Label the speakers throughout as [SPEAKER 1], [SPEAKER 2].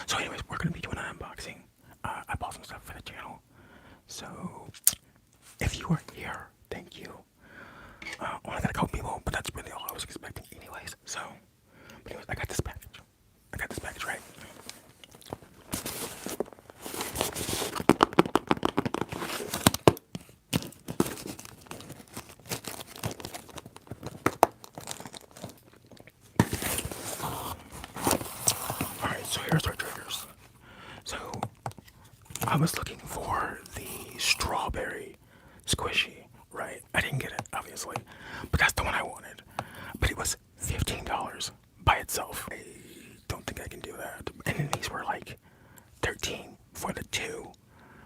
[SPEAKER 1] So anyways, we're gonna be doing an unboxing. I bought some stuff for the channel. So if you are here, thank you. Only got a couple people, but that's really all I was expecting anyways. So, but anyways, I got this package. Right. Alright, so here's our triggers. So I was looking for the strawberry squishy, right? I didn't get it, obviously, but that's the one I wanted. But it was $15 by itself. I don't think I can do that. And then these were like 13 for the two,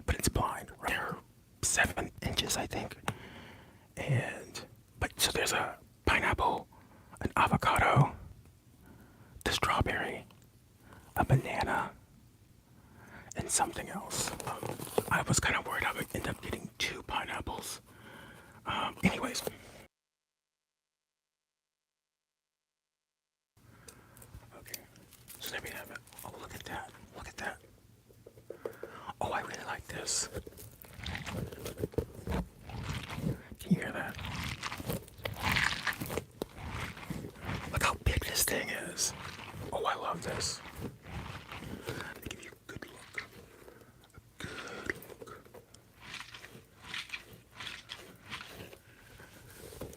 [SPEAKER 1] but it's blind. Right? They're 7 inches, I think. But so there's a pineapple, an avocado, the strawberry, a banana, and something else. I was kind of worried I would end up getting 2 pineapples. Anyways. Okay, so there we have it. Oh, look at that. Look at that. Oh, I really like this. Can you hear that? Look how big this thing is. Oh, I love this. Let me give you a good look. A good look.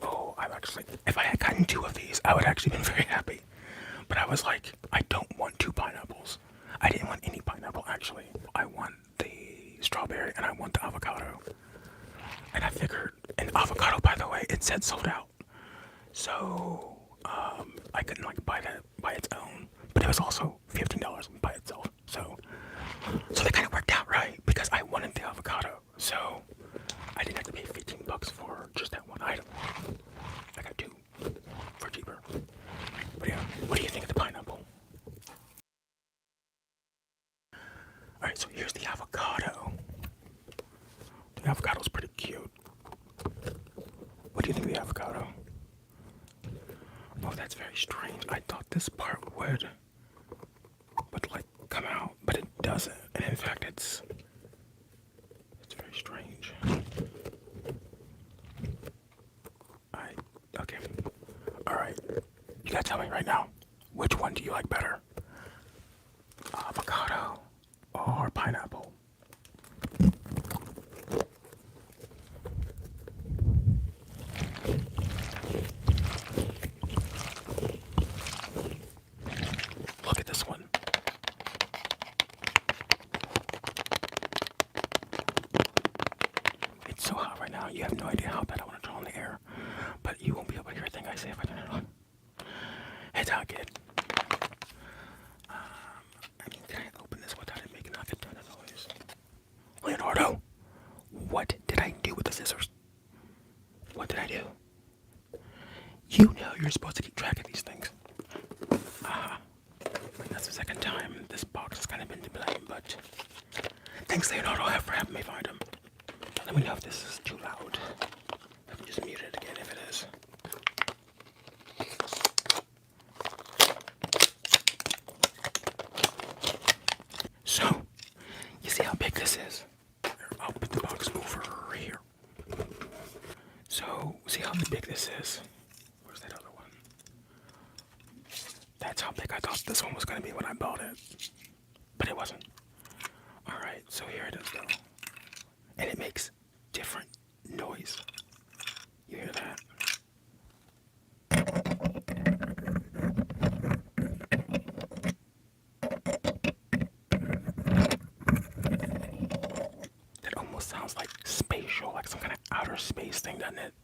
[SPEAKER 1] Oh, I'm actually, if I had gotten 2 of these, I would actually been very happy. But I was like, I don't want 2 pineapples. I didn't want any pineapple, actually. I want the strawberry and I want the avocado. And I figured, and avocado, by the way, it said sold out. So, I couldn't like buy that by its own. But it was also $15 by itself. So that kind of worked out, right? Because I wanted the avocado. So I didn't have to pay $15 for just that one item. I got 2 for cheaper. But yeah, what do you think of the pineapple? Alright, so here's the avocado. The avocado's pretty cute. What do you think of the avocado? Oh, that's very strange. I thought this part would like come out, but it doesn't. And in fact, it's very strange. Okay. Alright. You gotta tell me right now, which one do you like better? Avocado or pineapple? Look at this one. It's so hot right now, you have no idea how bad I want to draw in the air. But you won't be able to hear a thing I say if I turn it on. It's hot, kid. Can I open this without it making a ton of noise? Leonardo, what did I do with the scissors? What did I do? You know you're supposed to keep track of these things. That's the second time this box has kind of been to blame, but thanks, Leonardo, for having me find them. Let me know if this is too loud. Let me just mute it again if it is. So, you see how big this is? I'll put the box over here. So, see how big this is? Where's that other one? That's how big I thought this one was going to be when I bought it. But it wasn't. Alright, so here it is though. And it makes different noise. You hear that? That almost sounds like spatial, like some kind of outer space thing, doesn't it?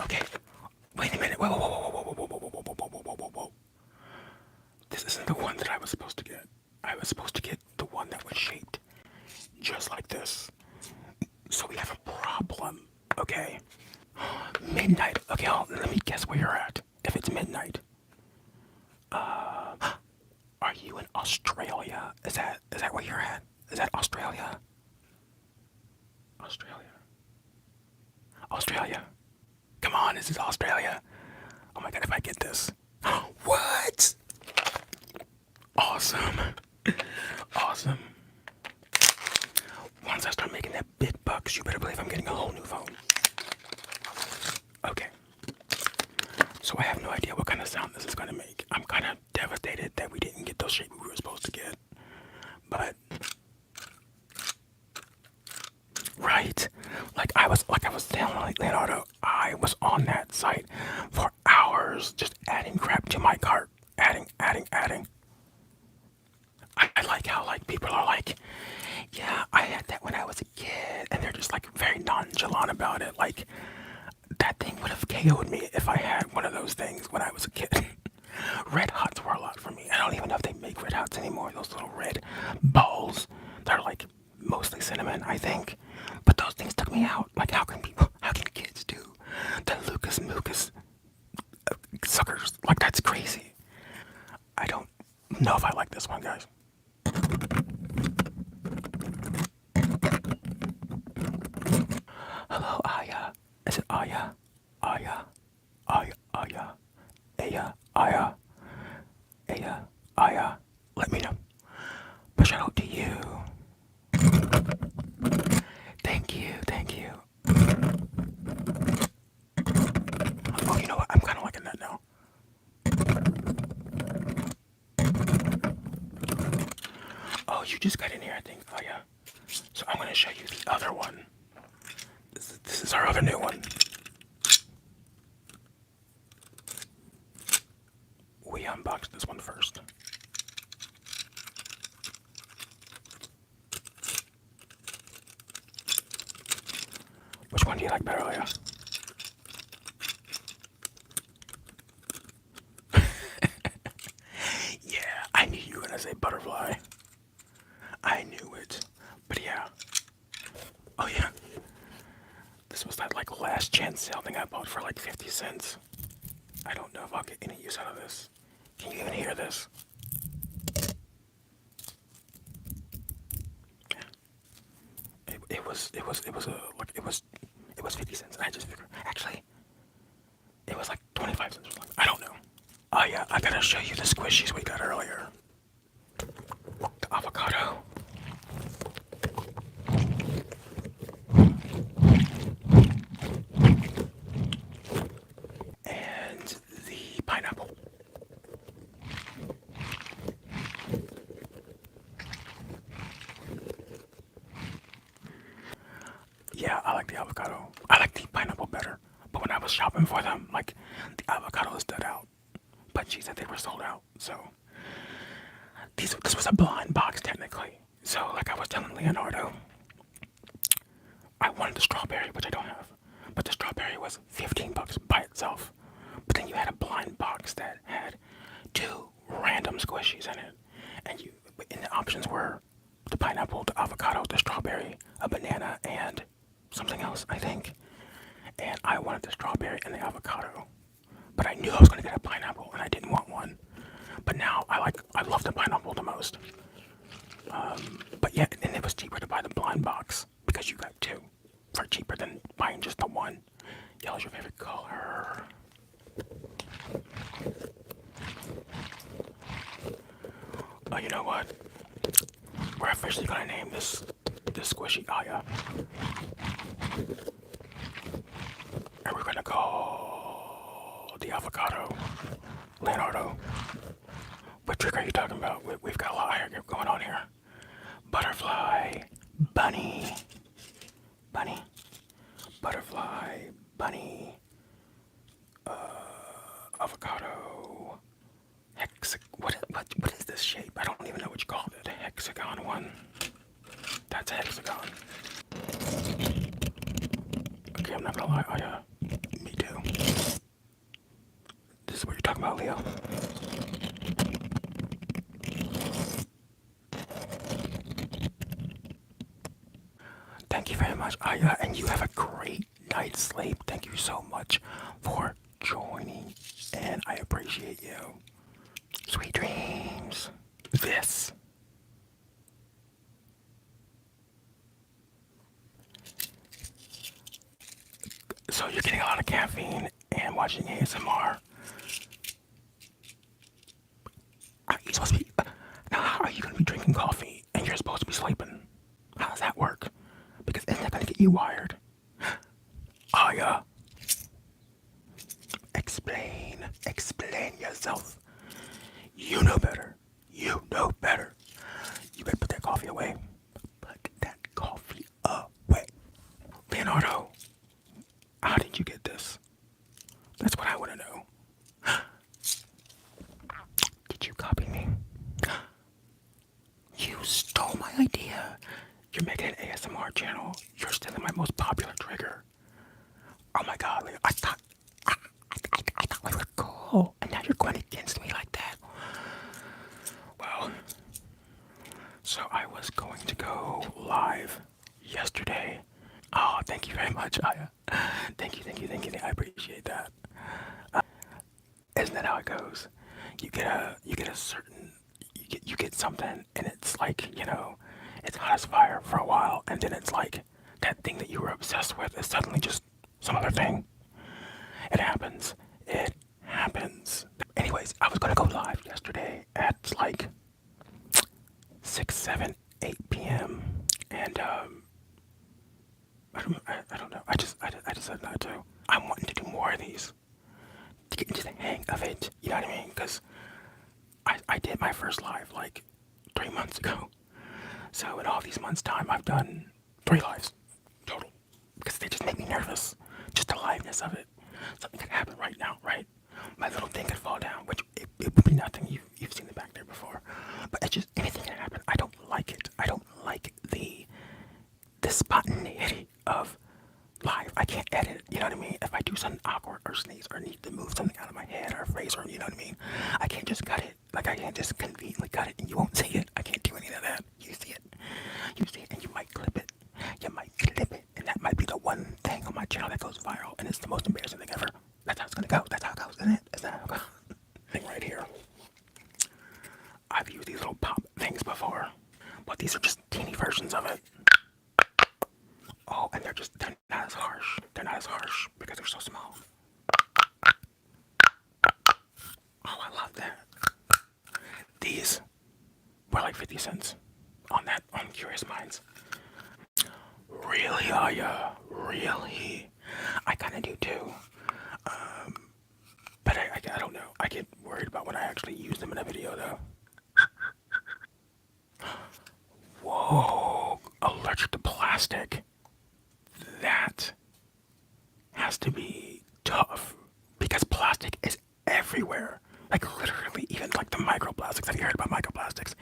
[SPEAKER 1] Okay, wait a minute. Whoa, whoa, whoa, whoa, whoa, whoa, whoa, whoa, whoa, whoa, whoa, whoa, whoa. This isn't the one that I was supposed to get. I was supposed to get the one that was shaped just like this. So we have a problem, okay? Midnight. Okay, let me guess where you're at. If it's midnight. Are you in Australia? Is that where you're at? Is that Australia? Australia. Australia. Come on, this is Australia. Oh my god, if I get this. What? Awesome. Awesome. Once I start making that big bucks, you better believe I'm getting a whole new phone. Okay. So I have no idea what kind of sound this is going to make. I'm kind of devastated that we didn't get those shapes we were supposed to get. But right, like I was telling Leonardo, I was on that site for hours just adding crap to my cart, adding. I like how like people are like, yeah, I had that when I was a kid, and they're just like very nonchalant about it. Like that thing would have KO'd me if I had one of those things when I was a kid. Red Hots were a lot for me. I don't even know if they make Red Hots anymore. Those little red balls. They're like mostly cinnamon, I think. But those things took me out. Like, how can kids do the Lucas Mucus suckers? Like, that's crazy. I don't know if I like this one, guys. Hello, Aya. Is it Aya? Aya. Aya. Aya. Aya. Aya. Aya. Aya. Let me know. But shout out to you. Thank you. Thank you. Oh, you know what? I'm kind of liking that now. Oh, you just got in here, I think. Oh, yeah. So I'm going to show you the other one. This is our other new one. We unboxed this one first. Which one do you like better, Leia? Yeah, I knew you were going to say butterfly. I knew it. But yeah. Oh, yeah. This was that like last chance sale thing I bought for like 50 cents. I don't know if I'll get any use out of this. Can you even hear this? It was 50 cents. I just figured, actually, it was like 25 cents or something. I don't know. Oh yeah, I gotta show you the squishies we got earlier. The avocado. And the pineapple. Yeah, I like the avocado. I like the pineapple better. But when I was shopping for them, like, the avocado stood out. But she said they were sold out. So this was a blind box technically. So like I was telling Leonardo, I wanted the strawberry, which I don't have. But the strawberry was 15 bucks by itself. But then you had a blind box that had two random squishies in it. And the options were the pineapple, the avocado, the strawberry, a banana, and something else, I think. And I wanted the strawberry and the avocado. But I knew I was going to get a pineapple, and I didn't want one. But now I love the pineapple the most. But yeah, and it was cheaper to buy the blind box because you got two for cheaper than buying just the one. Yellow's your favorite color. Oh, you know what? We're officially gonna name this squishy Aya, and we're gonna call the avocado Leonardo. What trick are you talking about? We've got a lot here going on here. Butterfly, bunny, bunny, butterfly, bunny, avocado, what is this shape? I don't even know what you called it. A hexagon one. That's a hexagon. Okay, I'm not gonna lie. Me too. This is what you're talking about, Leo. Thank you very much, Aya, and you have a great night's sleep. Thank you so much for joining, and I appreciate you. Sweet dreams. This lot of caffeine and watching ASMR. Are you supposed to be? Now, how are you gonna be drinking coffee and you're supposed to be sleeping? How does that work? Because isn't that gonna get you wired? Oh yeah. Explain yourself. You know better. You know better. You better put that coffee away. Put that coffee away. Leonardo, how did you get this? That's what I want to know. Did you copy me? You stole my idea. You're making an ASMR channel. You're stealing my most popular trigger. Oh my god, Leo, I thought we were cool, and now you're going against me like that. Well, so I was going to go live yesterday. Oh, thank you very much, Aya. Thank you. I appreciate that. Isn't that how it goes? You get a certain you get something, and it's like, it's hot as fire for a while, and then it's like that thing that you were obsessed with is suddenly just some other thing. It happens. It happens. Anyways, I was gonna go live yesterday at like 6, 7, 8 p.m. And I don't know. I just said not to. I'm wanting to do more of these to get into the hang of it. You know what I mean? Because I did my first live like 3 months ago. So in all these months' time, I've done 3 lives total because they just make me nervous. Just the liveness of it. Something could happen right now, right? My little thing could fall down, which it would be nothing. You've seen it back there before, but it's just anything can happen. I don't like it. I don't like the spontaneity of live. I can't edit. You know what I mean? If I do something awkward or sneeze or need to move something out of my head or face, or you know what I mean, I can't just cut it. Like I can't just conveniently cut it and you won't see it. I can't do any of that. You see it. You see it, and you might clip it. You might clip it, and that might be the one thing on my channel that goes viral, and it's the most embarrassing thing ever. That's how it's gonna go. That's how it goes, isn't it? Is that how it goes? Thing right here. I've used these little pop things before, but these are just teeny versions of it. Oh, and they're not as harsh. They're not as harsh because they're so small. Oh, I love that. These were like 50 cents on Curious Minds. Really, Aya? Really? I kind of do too. But I don't know. I get worried about when I actually use them in a video though. Whoa, allergic to plastic. That has to be tough because plastic is everywhere. Like literally, even like the microplastics. Have you heard about microplastics?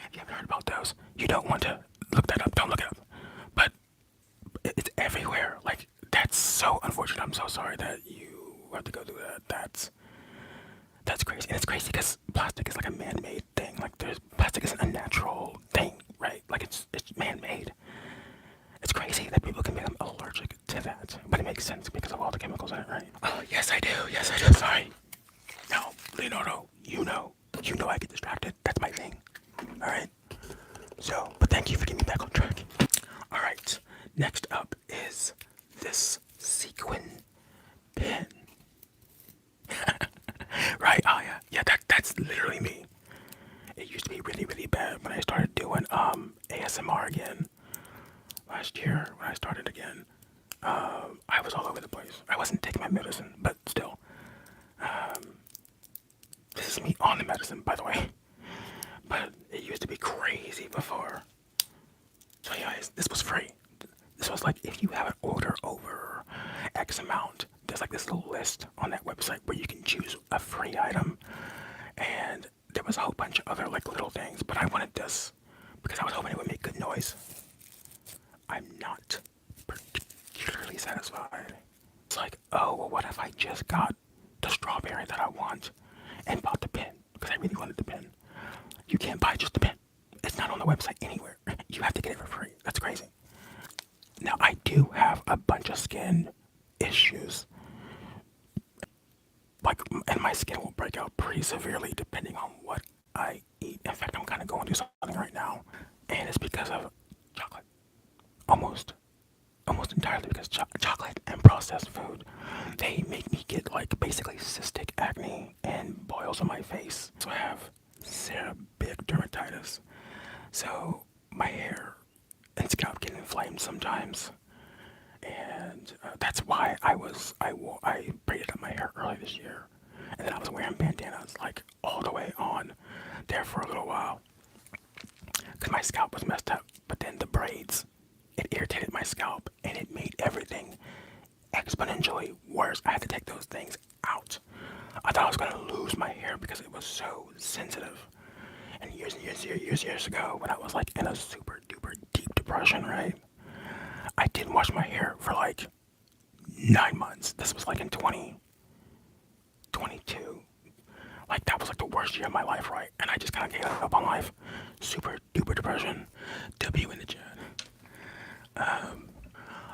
[SPEAKER 1] If you haven't heard about those, you don't want to look that up. Don't look it up. But it's everywhere. Like that's so unfortunate. I'm so sorry that you have to go through that. That's crazy. And it's crazy because plastic is like a man-made thing. Like plastic isn't a natural thing, right? Like it's man-made. It's crazy that people can become allergic to that, but it makes sense because of all the chemicals in it, right? Oh, yes I do. Sorry. No, Leonardo, you know I get distracted. That's my thing. All right. So, but thank you for getting me back on track. All right. Next up is this sequin pin. Right? Oh yeah. That's literally me. It used to be really, really bad when I started doing ASMR again. Last year, when I started again, I was all over the place. I wasn't taking my medicine, but still. This is me on the medicine, by the way. But it used to be crazy before. So yeah, this was free. This was like, if you have an order over X amount, there's like this little list on that website where you can choose a free item. And there was a whole bunch of other like little things, but I wanted this because I was hoping it would make good noise. I'm not particularly satisfied. It's like, oh, well, what if I just got the strawberry that I want and bought the pin? Because I really wanted the pin. You can't buy just the pin. It's not on the website anywhere. You have to get it for free. That's crazy. Now, I do have a bunch of skin issues. Like, and my skin will break out pretty severely depending on what I eat. In fact, I'm kind of going through something right now. And it's because of chocolate. Almost entirely because chocolate and processed food, they make me get like basically cystic acne and boils on my face. So I have seborrheic dermatitis. So my hair and scalp get inflamed sometimes, and that's why I braided up my hair early this year, and then I was wearing bandanas like all the way on there for a little while because my scalp was messed up. But then the braids, it irritated my scalp and it made everything exponentially worse. I had to take those things out. I thought I was gonna lose my hair because it was so sensitive. And years ago, when I was like in a super duper deep depression, right? I didn't wash my hair for like 9 months. This was like in 2022. Like that was like the worst year of my life, right? And I just kind of gave up on life. Super duper depression. W in the chat.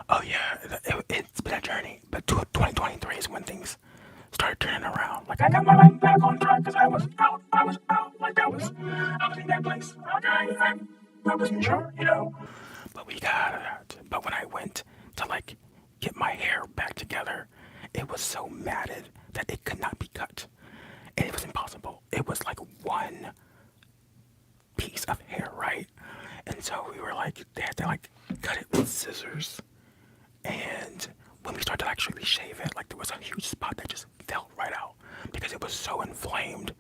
[SPEAKER 1] Oh yeah, it's been a journey, but 2023 is when things started turning around. Like I got my life back on track because I was out, like I was in that place. I wasn't sure, you know. But we got it. But when I went to like get my hair back together, it was so matted that it could not be cut, and it was impossible. It was like one piece of hair, right? And so we were like, they had to like cut it with scissors. And when we started to actually shave it, like there was a huge spot that just fell right out because it was so inflamed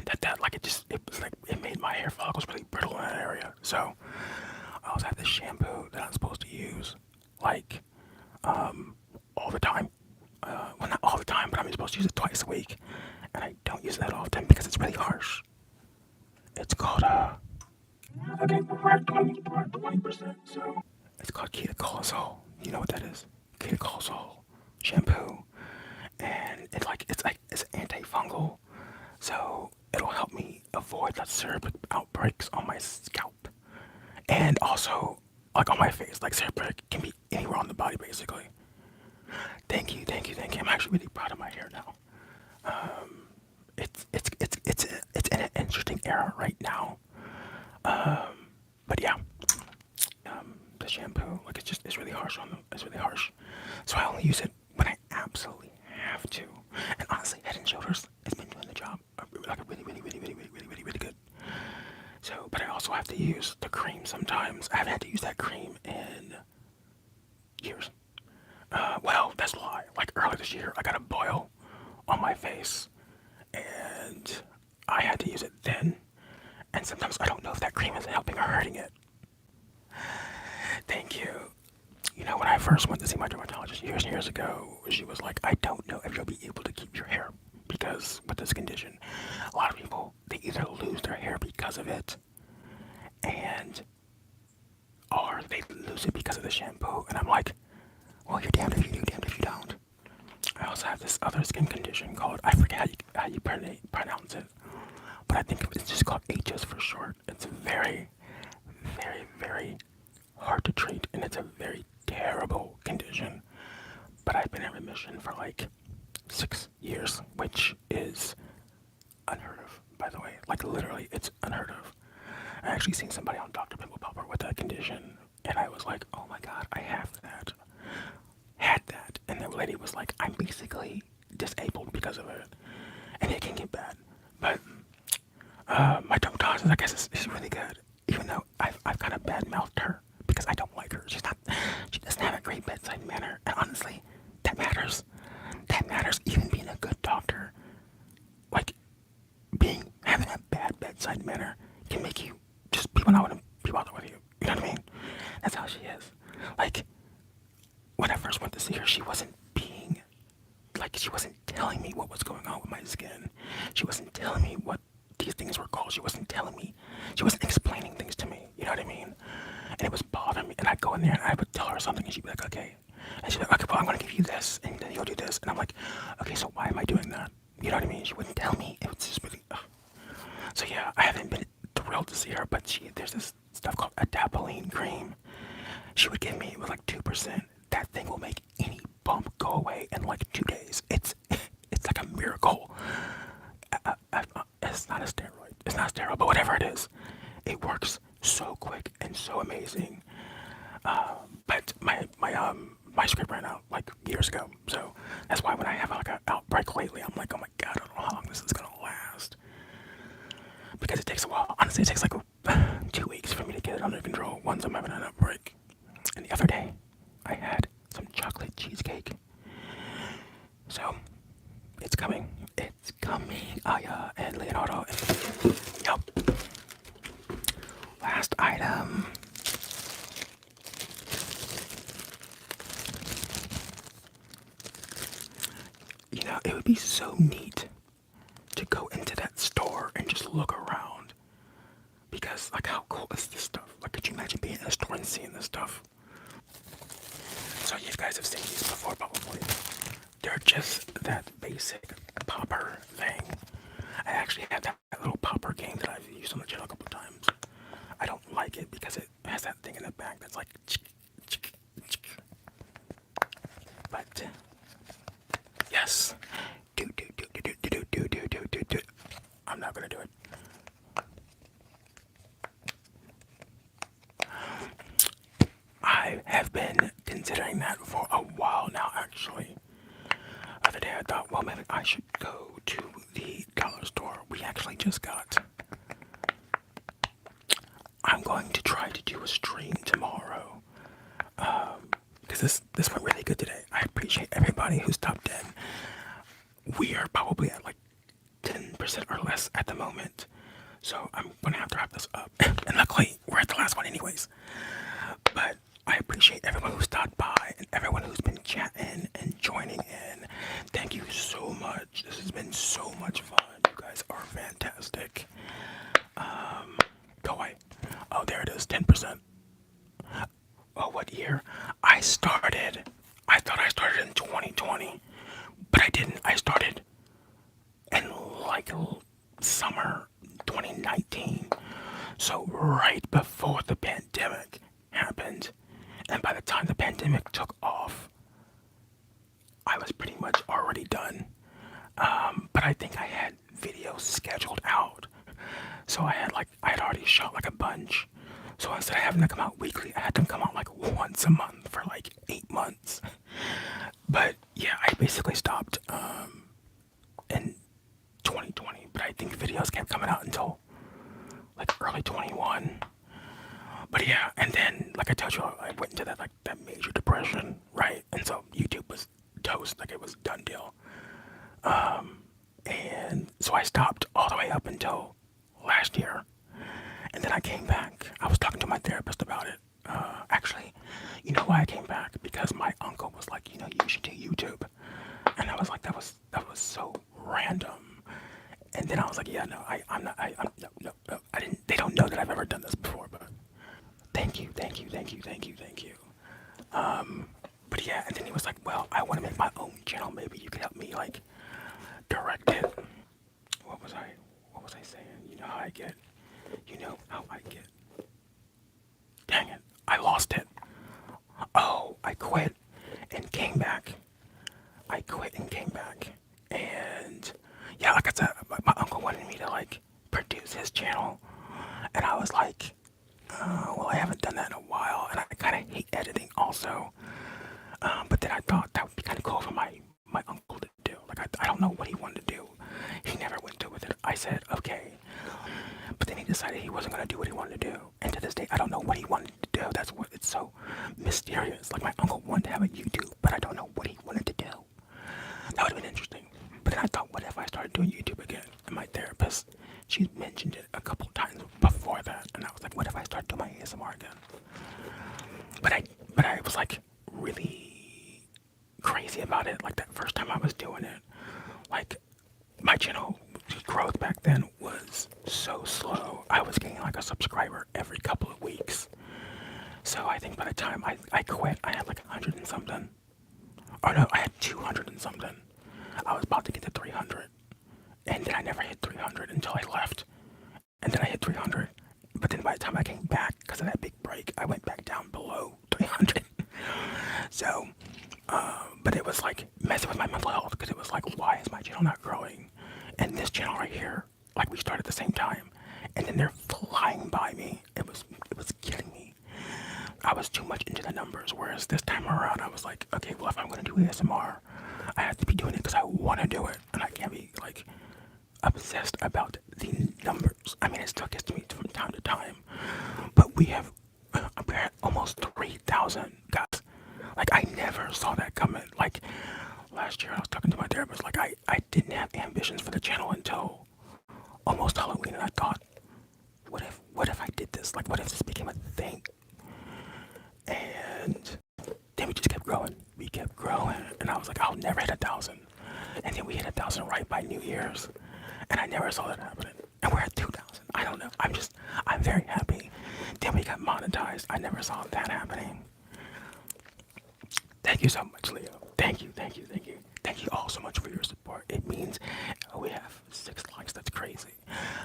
[SPEAKER 1] that like it was like it made my hair follicles really brittle in that area. So I also have this shampoo that I'm supposed to use like all the time. Well, not all the time, but I'm supposed to use it twice a week, and I don't use it that often because it's really harsh. It's called okay, we're at 20%. So it's called ketoconazole. You know what that is? Ketoconazole shampoo, and it's antifungal, so it'll help me avoid the seborrheic outbreaks on my scalp, and also like on my face. Like seborrheic can be anywhere on the body, basically. Thank you, thank you, thank you. I'm actually really proud of my hair now. It's in an interesting era right now. But yeah, the shampoo, like it's really harsh on them. It's really harsh. So I only use it when I absolutely have to. And honestly, Head and Shoulders has been doing the job like really good. So, but I also have to use the cream sometimes. I haven't had to use that cream in years. Well, that's a lie. Like earlier this year, I got a boil on my face, and I had to use it then. And sometimes I don't know if that cream is helping or hurting it. Thank you. You know, when I first went to see my dermatologist years and years ago, she was like, I don't know if you'll be able to keep your hair because with this condition, a lot of people, they either lose their hair because of it and or they lose it because of the shampoo. And I'm like, well, you're damned if you do, damned if you don't. I also have this other skin condition called, I forget how you pronounce it, but I think it's just called HS for short. It's very, very hard to treat, and it's a very terrible condition. But I've been in remission for like 6 years, which is unheard of, by the way. Like literally, it's unheard of. I actually seen somebody on Dr. Pimple Popper with that condition, and I was like, oh my god, I have that. Had that. And the lady was like, I'm basically disabled because of it. And it can get bad. But my dermatologist, I guess, is really good. Even though I've kind of bad mouthed her because I don't like her. She doesn't have a great bedside manner. And honestly, that matters. That matters. Even being a good doctor, like having a bad bedside manner can make you just people not want to be bothered with you. You know what I mean? That's how she is. Like when I first went to see her, she wasn't telling me what was going on with my skin. She wasn't telling me what these things were called. She wasn't explaining things to me. You know what I mean? And it was bothering me. And I'd go in there and I would tell her something and she'd be like, okay. And she'd be like, okay, well, I'm going to give you this and then you'll do this. And I'm like, okay, so why am I doing that? You know what I mean? She wouldn't tell me. It was just really, ugh. So yeah, I haven't been thrilled to see her, but there's this stuff called adapalene cream. She would give me, it was like 2%. That thing will make any bump go away in like 2 days. It's like a miracle. It's not a steroid. It's not a steroid, but whatever it is, it works so quick and so amazing. But my once I'm having an outbreak. And the other day, I had some chocolate cheesecake. So, it's coming. It's coming. Aya and Leonardo. Yep. Last item. You know, it would be so neat to go into that store and just look around. Because, like, how cool is this stuff? Like, could you imagine being in a store and seeing this stuff? So, you guys have seen these before, probably. They're just that basic popper thing. I actually have that little popper game that I've used on the channel a couple times. I don't like it because it has that thing in the back that's like, but yes, do. I'm not gonna do it. I have been considering that for a while now, actually. The other day I thought, well, maybe I should go to the dollar store. We actually just got. I'm going to try to do a stream tomorrow. Because this went really good today. I appreciate everybody who stopped in. We are probably at like 10% or less at the moment. So I'm gonna have to wrap this up. And luckily, we're at the last one anyways. But I appreciate everyone who stopped by and everyone who's been chatting and joining in. Thank you so much. This has been so much fun. You guys are fantastic. Go away. Oh, there it is, 10%. Oh, what year? I thought I started in 2020, but I didn't. I started in like summer 2019. So right before the pandemic happened. And by the time the pandemic took off, I was pretty much already done. But I think I had videos scheduled out. So I had already shot like a bunch. So instead of having them come out weekly, I had them come out like once a month for like 8 months. But yeah, I basically stopped in 2020. But I think videos kept coming out until like early 21. But yeah, and then like I told you, I went into that major depression, right? And so YouTube was toast, like it was a done deal. And so I stopped all the way up until last year. And then I came back. I was talking to my therapist about it. Actually, you know why I came back? Because my uncle was like, you know, you should do YouTube. And I was like, that was so random. And then I was like, yeah, no, I'm not, no, I didn't, they don't know that I've ever done this before, but thank you. But yeah, and then he was like, well, I want to make my own channel. Maybe you could help me, like, direct it. What was I saying? You know how I get. Dang it, I lost it. Oh, I quit and came back. And yeah, like I said, my uncle wanted me to, like, produce his channel. And I was like, well, I haven't done that in a while. And I kind of hate editing also. But then I thought that would be kind of cool for my uncle to do. Like, I don't know what he wanted to do. He never went through with it. I said, okay. But then he decided he wasn't going to do what he wanted to do. And to this day, I don't know what he wanted to do. That's what it's so mysterious. Like, my uncle wanted to have a YouTube, but I don't know what he wanted to do. That would have been interesting. But then I thought, what if I started doing YouTube again? And my therapist, she mentioned it a couple times before that. And I was like, what if I start doing my ASMR again? But I was like really crazy about it. Like that first time I was doing it, like my channel growth back then was so slow. I was getting like a subscriber every couple of weeks. So I think by the time I quit, I had like 100 and something. Oh no, I had 200 and something. I was about to get to 300. And then I never hit 300 until I left. And then I hit 300. But then by the time I came back, because of that big break, I went back down below 300. So, but it was like messing with my mental health, because it was like, why is my channel not growing? And this channel right here, like we started at the same time, and then they're flying by me. It was killing me. I was too much into the numbers, whereas this time around, I was like, okay, well, if I'm going to do ASMR, I have to be doing it because I want to do it, and I can't be like obsessed about the numbers. I mean, it still gets to me from time to time, but we have we're at almost 3,000 guys. Like, I never saw that coming. Like, last year I was talking to my therapist, like, I didn't have ambitions for the channel until almost Halloween, and I thought, what if I did this? Like, what if this became a thing? And then we just kept growing. We kept growing, and I was like, I'll never hit 1,000. And then we hit 1,000 right by New Year's, and I never saw that happening. And we're at 2,000. I don't know. I'm very happy. Then we got monetized. I never saw that happening. Thank you so much, Leo. Thank you, thank you, thank you. Thank you all so much for your support. It means we have 6 likes. That's crazy.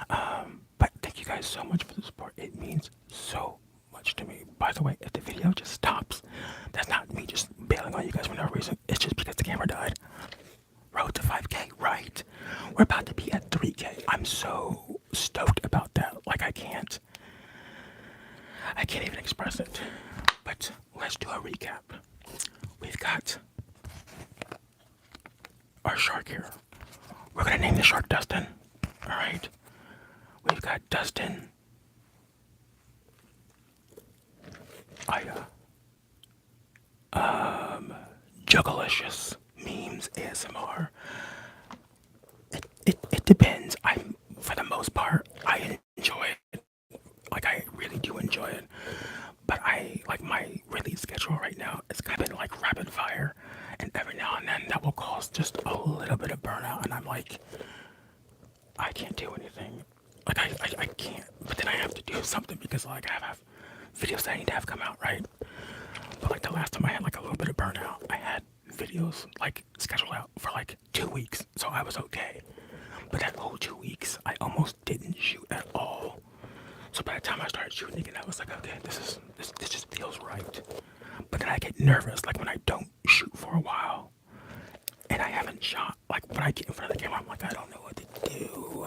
[SPEAKER 1] But thank you guys so much for the support. It means so much to me. By the way, if the video just stops, that's not me just bailing on you guys for no reason. It's just because the camera died. Road to 5K, right? We're about to be at 3K. I'm so stoked about that. Like, I can't even express it. But let's do a recap. We've got our shark here. We're gonna name the shark Dustin. Alright. We've got Dustin. Juggalicious memes ASMR. It depends. For the most part, I enjoy it. Like, I really do enjoy it. But my release schedule right now is kind of like rapid fire, and every now and then that will cause just a little bit of burnout, and I'm like, I can't do anything. Like, I can't. But then I have to do something because, like, I have videos that I need to have come out, right? But like the last time I had like a little bit of burnout, I had videos like scheduled out for like 2 weeks, so I was okay. But that whole 2 weeks, I almost didn't shoot at all. So by the time I started shooting again, I was like, okay, this just feels right. But then I get nervous, like when I don't shoot for a while, and I haven't shot. Like when I get in front of the camera, I'm like, I don't know what to do.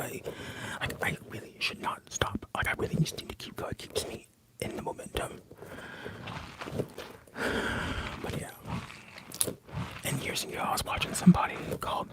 [SPEAKER 1] I really should not stop. Like, I really just need to keep going. It keeps me in the momentum. But yeah. And years ago, I was watching somebody called